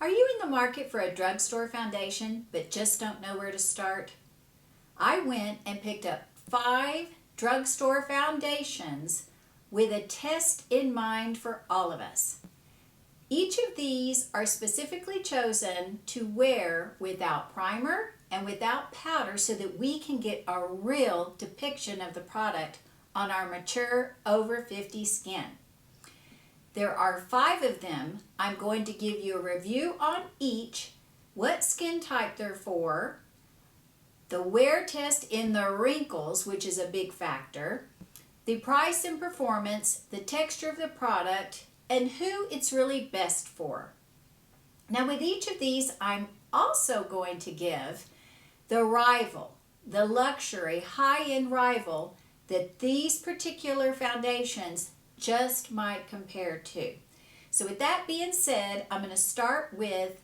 Are you in the market for a drugstore foundation but just don't know where to start? I went and picked up 5 drugstore foundations with a test in mind for all of us. Each of these are specifically chosen to wear without primer and without powder so that we can get a real depiction of the product on our mature over 50 skin. There are 5 of them. I'm going to give you a review on each, what skin type they're for, the wear test in the wrinkles, which is a big factor, the price and performance, the texture of the product, and who it's really best for. Now with each of these, I'm also going to give the rival, the luxury high-end rival that these particular foundations just might compare to. So with that being said, I'm going to start with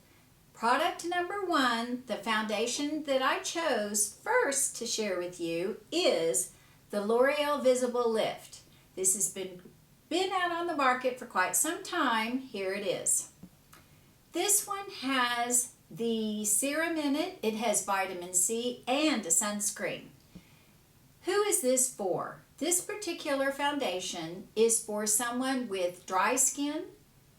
product number 1. The foundation that I chose first to share with you is the L'Oreal Visible Lift. This has been out on the market for quite some time. Here it is. This one has the serum in it. It has vitamin C and a sunscreen. Who is this for? This particular foundation is for someone with dry skin,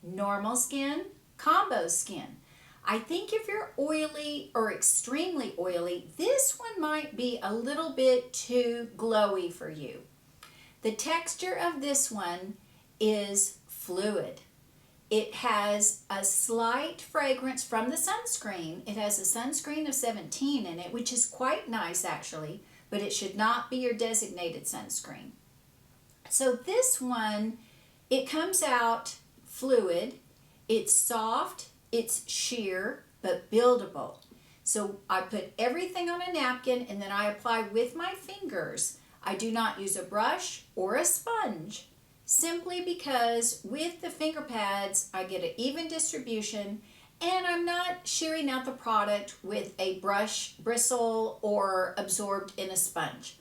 normal skin, combo skin. I think if you're oily or extremely oily, this one might be a little bit too glowy for you. The texture of this one is fluid. It has a slight fragrance from the sunscreen. It has a sunscreen of 17 in it, which is quite nice actually, but it should not be your designated sunscreen. So this one, it comes out fluid, it's soft, it's sheer, but buildable. So I put everything on a napkin and then I apply with my fingers. I do not use a brush or a sponge, simply because with the finger pads, I get an even distribution and I'm not shearing out the product with a brush bristle or absorbed in a sponge.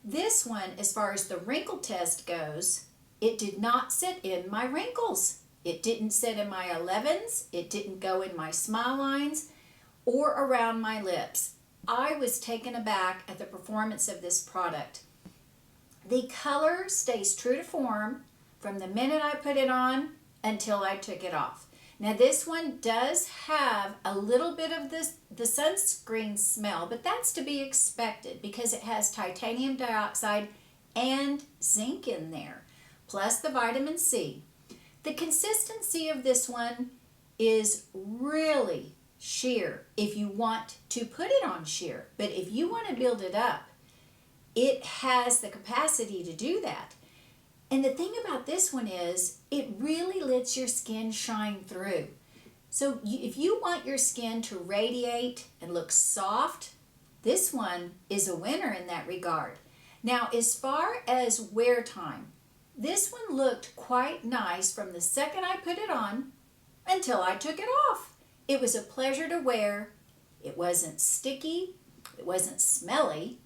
This one, as far as the wrinkle test goes, it did not sit in my wrinkles. It didn't sit in my 11s. It didn't go in my smile lines or around my lips. I was taken aback at the performance of this product. The color stays true to form from the minute I put it on until I took it off. Now this one does have a little bit of the sunscreen smell, but that's to be expected because it has titanium dioxide and zinc in there, plus the vitamin C. The consistency of this one is really sheer if you want to put it on sheer, but if you want to build it up, it has the capacity to do that. And the thing about this one is it really lets your skin shine through. So if you want your skin to radiate and look soft, this one is a winner in that regard. Now, as far as wear time, this one looked quite nice from the second I put it on until I took it off. It was a pleasure to wear. It wasn't sticky. It wasn't smelly.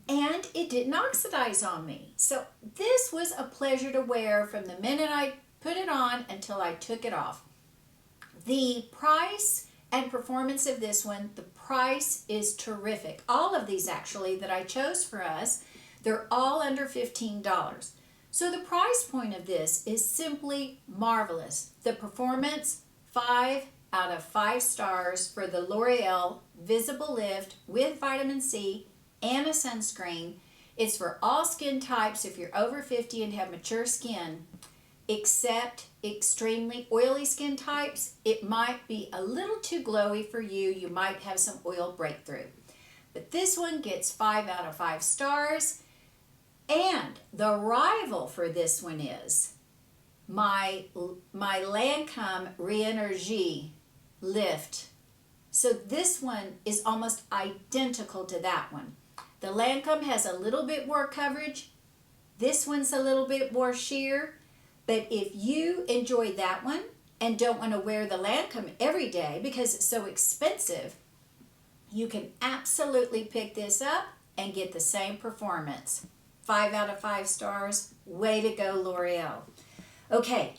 And it didn't oxidize on me. So this was a pleasure to wear from the minute I put it on until I took it off. The price and performance of this one, the price is terrific. All of these actually that I chose for us, they're all under $15. So the price point of this is simply marvelous. The performance, 5 out of 5 stars for the L'Oreal Visible Lift with vitamin C and a sunscreen. It's for all skin types if you're over 50 and have mature skin, except extremely oily skin types. It might be a little too glowy for you. You might have some oil breakthrough. But this one gets 5 out of 5 stars. And the rival for this one is my Lancome Re-Energie Lift. So this one is almost identical to that one. The Lancome has a little bit more coverage. This one's a little bit more sheer. But if you enjoy that one and don't want to wear the Lancome every day because it's so expensive, you can absolutely pick this up and get the same performance. 5 out of 5 stars. Way to go, L'Oreal. Okay,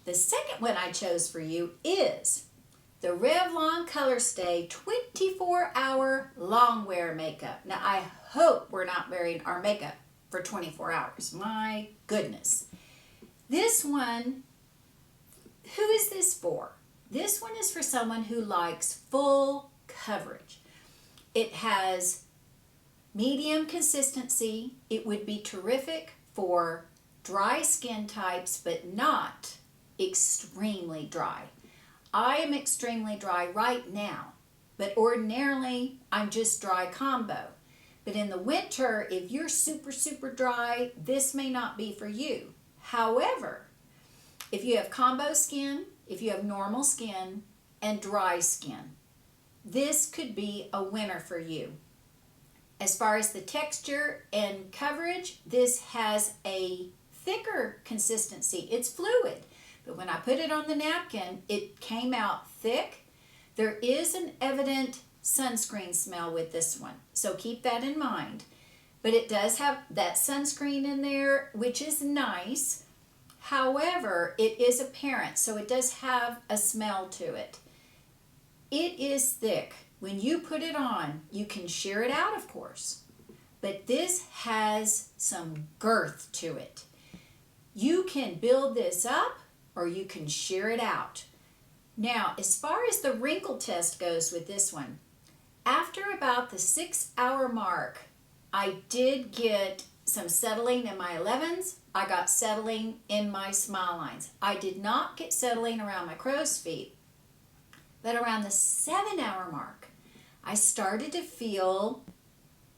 the second one I chose for you is the Revlon Colorstay 24-hour Longwear makeup. Now, I hope we're not wearing our makeup for 24 hours. My goodness. This one, who is this for? This one is for someone who likes full coverage. It has medium consistency. It would be terrific for dry skin types, but not extremely dry. I am extremely dry right now, but ordinarily I'm just dry combo. But in the winter, if you're super, super dry, this may not be for you. However, if you have combo skin, if you have normal skin, and dry skin, this could be a winner for you. As far as the texture and coverage, this has a thicker consistency. It's fluid, but when I put it on the napkin, it came out thick. There is an evident sunscreen smell with this one, so keep that in mind. But it does have that sunscreen in there, which is nice. However, it is apparent, so it does have a smell to it. It is thick. When you put it on, you can shear it out, of course, but this has some girth to it. You can build this up or you can shear it out. Now, as far as the wrinkle test goes with this one, after about the 6-hour mark, I did get some settling in my 11s. I got settling in my smile lines. I did not get settling around my crow's feet, but around the 7-hour mark, I started to feel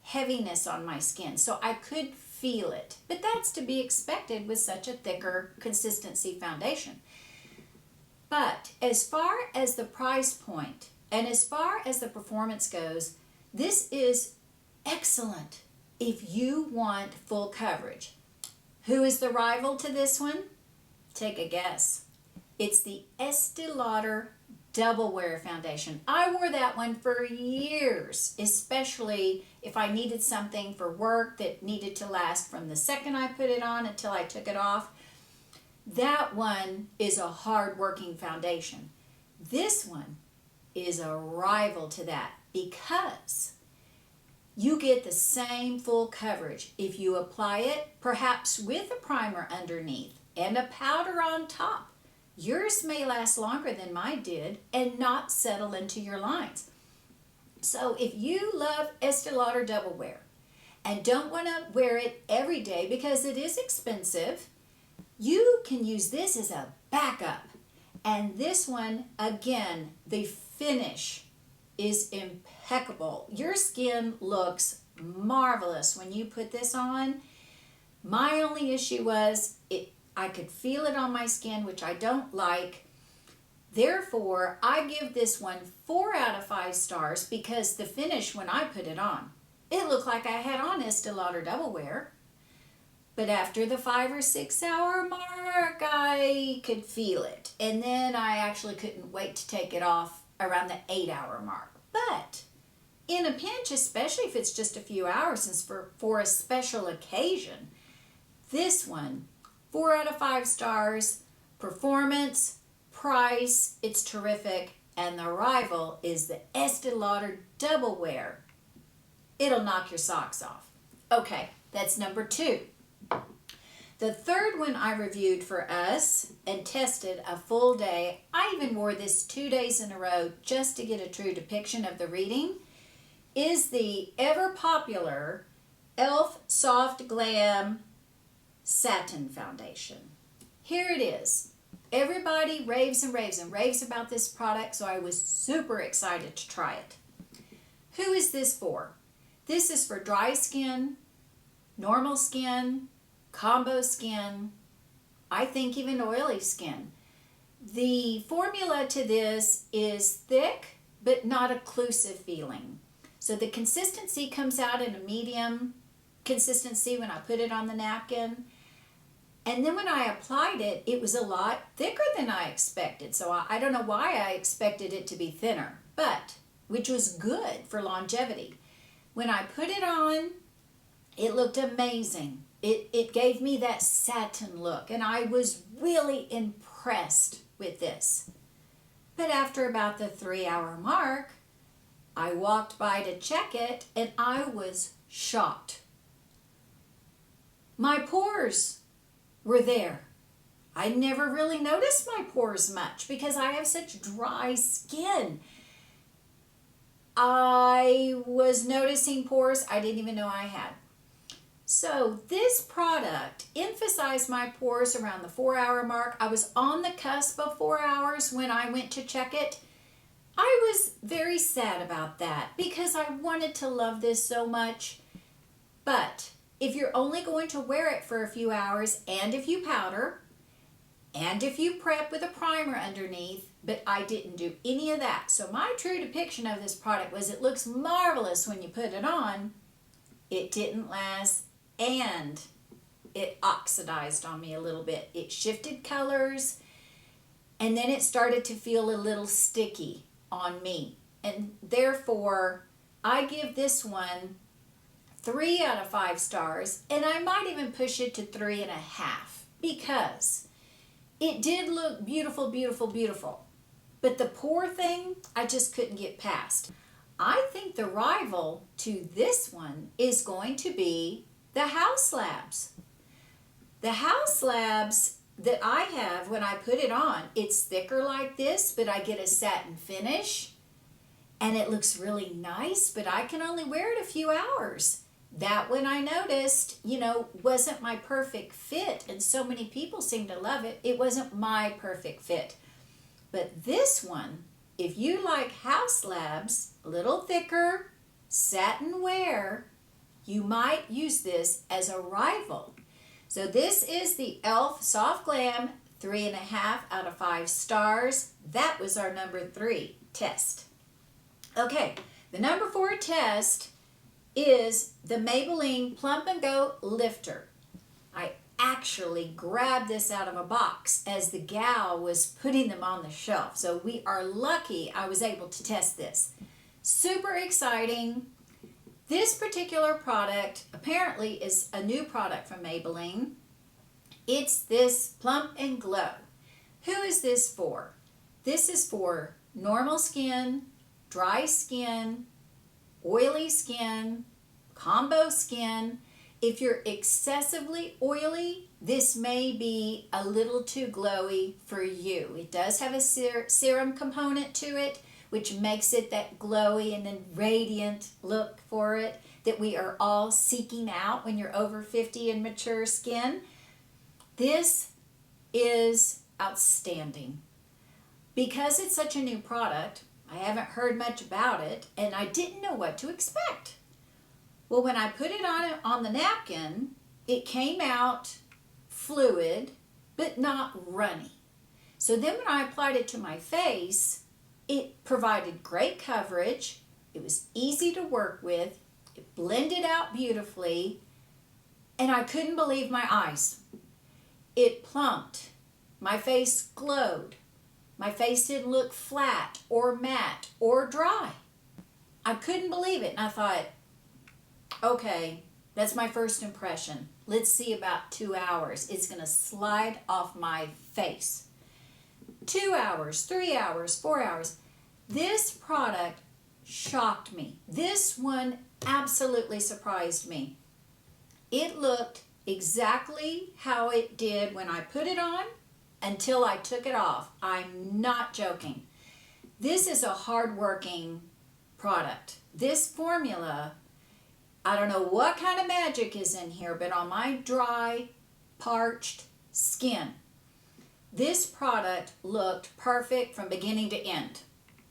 heaviness on my skin. So I could feel it, but that's to be expected with such a thicker consistency foundation. But as far as the price point and as far as the performance goes, this is excellent if you want full coverage. Who is the rival to this one? Take a guess. It's the Estee Lauder Double Wear Foundation. I wore that one for years, especially if I needed something for work that needed to last from the second I put it on until I took it off. That one is a hard-working foundation. This one is a rival to that because you get the same full coverage if you apply it, perhaps with a primer underneath and a powder on top. Yours may last longer than mine did and not settle into your lines. So if you love Estee Lauder Double Wear and don't want to wear it every day because it is expensive, you can use this as a backup. And this one, again, the finish is impeccable. Your skin looks marvelous when you put this on. My only issue was I could feel it on my skin, which I don't like. Therefore, I give this one 4 out of 5 stars because the finish when I put it on, it looked like I had on Estee Lauder Double Wear. But after the 5 or 6 hour mark, I could feel it. And then I actually couldn't wait to take it off around the 8-hour mark. But in a pinch, especially if it's just a few hours and for a special occasion, this one, 4 out of 5 stars, performance, price, it's terrific, and the rival is the Estee Lauder Double Wear. It'll knock your socks off. Okay, that's number 2. The third one I reviewed for us and tested a full day. I even wore this 2 days in a row just to get a true depiction of the reading, is the ever popular e.l.f. Soft Glam Satin Foundation. Here it is. Everybody raves and raves and raves about this product, so I was super excited to try it. Who is this for? This is for dry skin, normal skin, combo skin, I think even oily skin. The formula to this is thick but not occlusive feeling. So the consistency comes out in a medium consistency when I put it on the napkin. And then when I applied it, it was a lot thicker than I expected. So I don't know why I expected it to be thinner, but which was good for longevity. When I put it on, it looked amazing. It gave me that satin look, and I was really impressed with this. But after about the 3-hour mark, I walked by to check it and I was shocked. My pores were there. I never really noticed my pores much because I have such dry skin. I was noticing pores I didn't even know I had. So this product emphasized my pores around the 4-hour mark. I was on the cusp of 4 hours when I went to check it. I was very sad about that because I wanted to love this so much. But if you're only going to wear it for a few hours, and if you powder, and if you prep with a primer underneath, but I didn't do any of that. So my true depiction of this product was it looks marvelous when you put it on. It didn't last, and it oxidized on me a little bit. It shifted colors, and then it started to feel a little sticky on me. And therefore, I give this one 3 out of 5 stars, and I might even push it to 3.5 because it did look beautiful, beautiful, beautiful. But the pore thing, I just couldn't get past. I think the rival to this one is going to be the House Labs. The House Labs that I have when I put it on, it's thicker like this, but I get a satin finish. And it looks really nice, but I can only wear it a few hours. That one I noticed, wasn't my perfect fit, and so many people seem to love it. It wasn't my perfect fit. But this one, if you like House Labs, a little thicker, satin wear, you might use this as a rival. So this is the e.l.f. Soft Glam, 3.5 out of 5 stars. That was our number 3 test. Okay, the number 4 test is the Maybelline Plump and Go Lifter. I actually grabbed this out of a box as the gal was putting them on the shelf. So we are lucky I was able to test this. Super exciting. This particular product apparently is a new product from Maybelline. It's this Plump and Glow. Who is this for? This is for normal skin, dry skin, oily skin, combo skin. If you're excessively oily, this may be a little too glowy for you. It does have a serum component to it, which makes it that glowy and then radiant look for it that we are all seeking out when you're over 50 and mature skin. This is outstanding. Because it's such a new product, I haven't heard much about it, and I didn't know what to expect. Well, when I put it on the napkin, it came out fluid, but not runny. So then when I applied it to my face, it provided great coverage. It was easy to work with. It blended out beautifully, and I couldn't believe my eyes. It plumped. My face glowed. My face didn't look flat or matte or dry. I couldn't believe it, and I thought, okay, that's my first impression. Let's see about 2 hours. It's going to slide off my face. 2 hours, 3 hours, 4 hours. This product shocked me. This one absolutely surprised me. It looked exactly how it did when I put it on until I took it off. I'm not joking. This is a hard-working product. This formula, I don't know what kind of magic is in here, but on my dry, parched skin, this product looked perfect from beginning to end.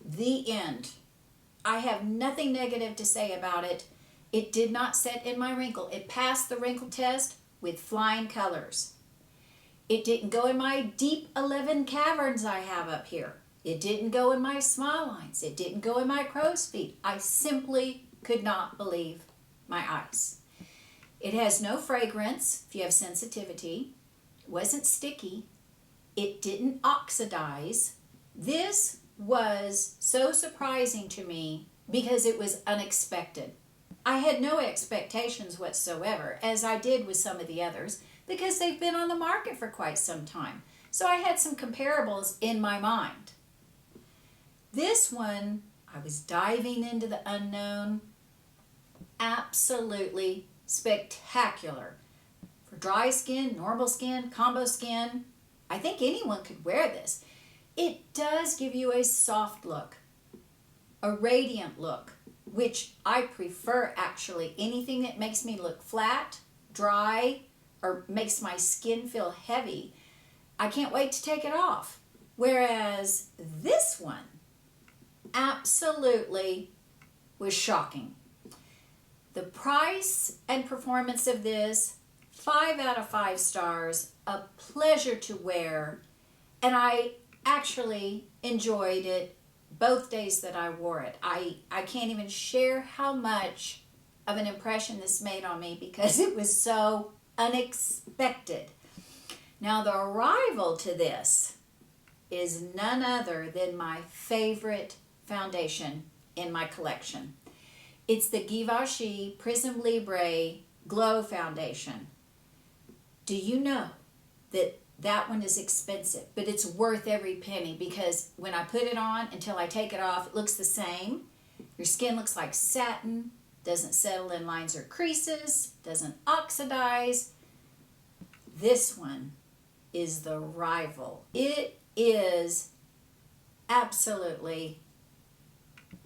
The end. I have nothing negative to say about it. It did not set in my wrinkle. It passed the wrinkle test with flying colors. It didn't go in my deep 11 caverns I have up here. It didn't go in my smile lines. It didn't go in my crow's feet. I simply could not believe my eyes. It has no fragrance if you have sensitivity. It wasn't sticky. It didn't oxidize. This was so surprising to me because it was unexpected. I had no expectations whatsoever, as I did with some of the others, because they've been on the market for quite some time. So I had some comparables in my mind. This one, I was diving into the unknown. Absolutely spectacular. For dry skin, normal skin, combo skin, I think anyone could wear this. It does give you a soft look, a radiant look, which I prefer actually. Anything that makes me look flat, dry, or makes my skin feel heavy, I can't wait to take it off. Whereas this one absolutely was shocking. The price and performance of this, 5 out of 5 stars, a pleasure to wear, and I actually enjoyed it both days that I wore it. I can't even share how much of an impression this made on me because it was so unexpected. Now the rival to this is none other than my favorite foundation in my collection. It's the Givenchy Prism Libre Glow Foundation. Do you know that that one is expensive, but it's worth every penny because when I put it on until I take it off, it looks the same. Your skin looks like satin, doesn't settle in lines or creases, doesn't oxidize. This one is the rival. It is absolutely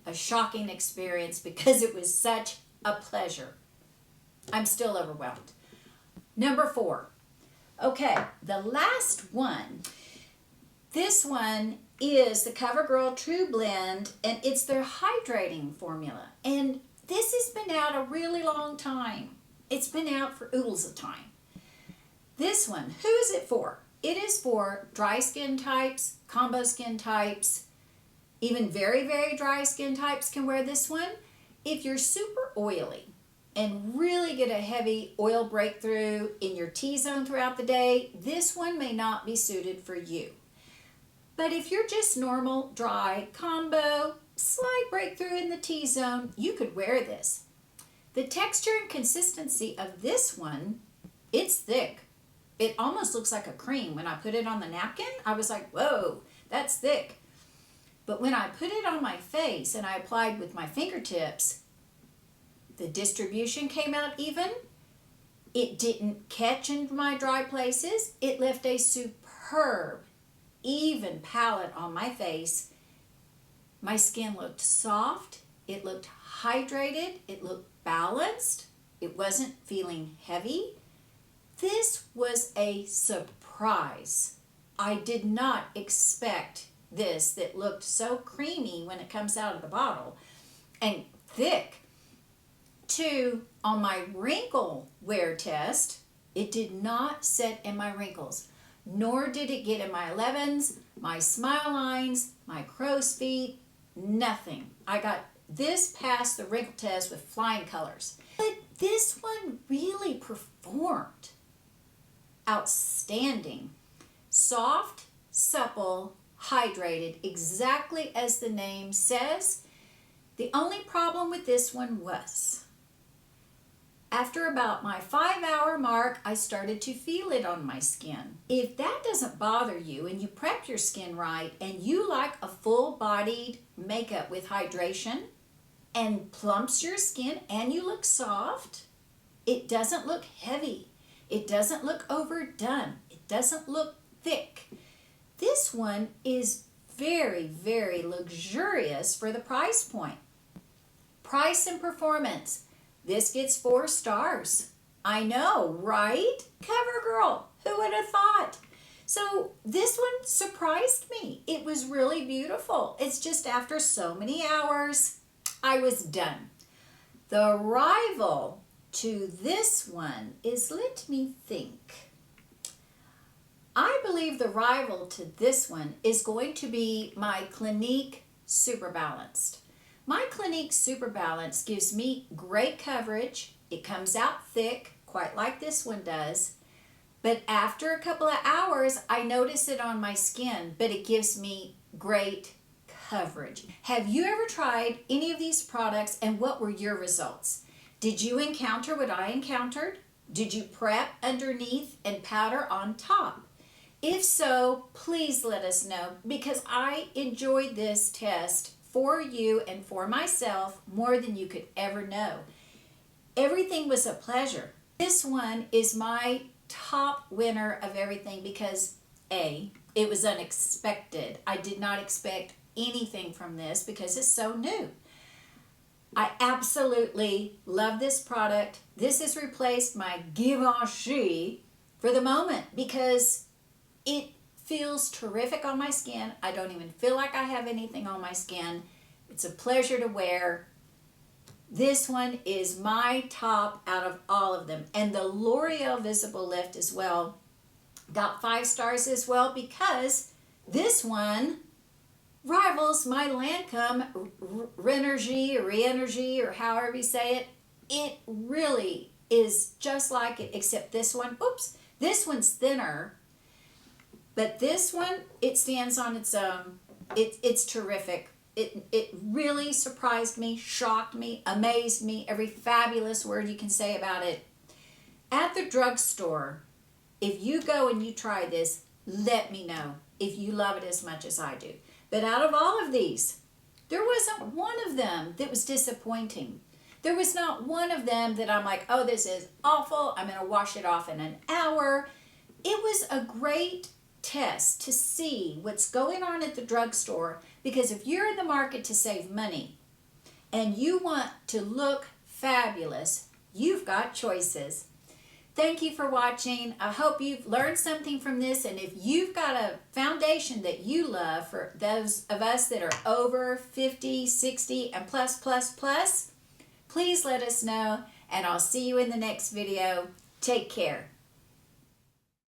a shocking experience because it was such a pleasure. I'm still overwhelmed. Number 4. Okay, the last one. This one is the Covergirl Trublend, and it's their hydrating formula. And this has been out a really long time. It's been out for oodles of time. This one, who is it for? It is for dry skin types, combo skin types, even very, very dry skin types can wear this one. If you're super oily and really get a heavy oil breakthrough in your T-zone throughout the day, this one may not be suited for you. But if you're just normal, dry, combo, slight breakthrough in the T-zone, you could wear this. The texture and consistency of this one, it's thick. It almost looks like a cream. When I put it on the napkin, I was like, whoa, that's thick. But when I put it on my face and I applied with my fingertips, the distribution came out even. It didn't catch in my dry places. It left a superb, even palette on my face. My skin looked soft. It looked hydrated. It looked balanced. It wasn't feeling heavy. This was a surprise. I did not expect this that looked so creamy when it comes out of the bottle and thick. 2, on my wrinkle wear test, it did not set in my wrinkles, nor did it get in my 11s, my smile lines, my crow's feet, nothing. I got this past the wrinkle test with flying colors. But this one really performed outstanding. Soft, supple, hydrated, exactly as the name says. The only problem with this one was, after about my 5-hour mark, I started to feel it on my skin. If that doesn't bother you and you prep your skin right and you like a full-bodied makeup with hydration and plumps your skin and you look soft, it doesn't look heavy. It doesn't look overdone. It doesn't look thick. This one is very, very luxurious for the price point. Price and performance. This gets 4 stars. I know, right? Covergirl, who would have thought? So this one surprised me. It was really beautiful. It's just after so many hours, I was done. The rival to this one is, let me think. I believe the rival to this one is going to be my Clinique Super Balanced. My Clinique Super Balanced gives me great coverage. It comes out thick, quite like this one does. But after a couple of hours, I notice it on my skin, but it gives me great coverage. Have you ever tried any of these products and what were your results? Did you encounter what I encountered? Did you prep underneath and powder on top? If so, please let us know, because I enjoyed this test for you and for myself more than you could ever know. Everything was a pleasure. This one is my top winner of everything because A, it was unexpected. I did not expect anything from this because it's so new. I absolutely love this product. This has replaced my Givenchy for the moment because it feels terrific on my skin. I don't even feel like I have anything on my skin. It's a pleasure to wear. This one is my top out of all of them. And the L'Oreal Visible Lift as well got 5 stars as well because this one rivals my Lancome Renergy or Re-Energy or however you say it. It really is just like it, except this one, oops, this one's thinner. But this one, it stands on its own. It's terrific. It really surprised me, shocked me, amazed me, every fabulous word you can say about it. At the drugstore, if you go and you try this, let me know if you love it as much as I do. But out of all of these, there wasn't one of them that was disappointing. There was not one of them that I'm like, oh, this is awful, I'm going to wash it off in an hour. It was a great test to see what's going on at the drugstore, because if you're in the market to save money and you want to look fabulous, you've got choices. Thank you for watching. I hope you've learned something from this, and if you've got a foundation that you love, for those of us that are over 50, 60, and plus, please let us know, and I'll see you in the next video. Take care.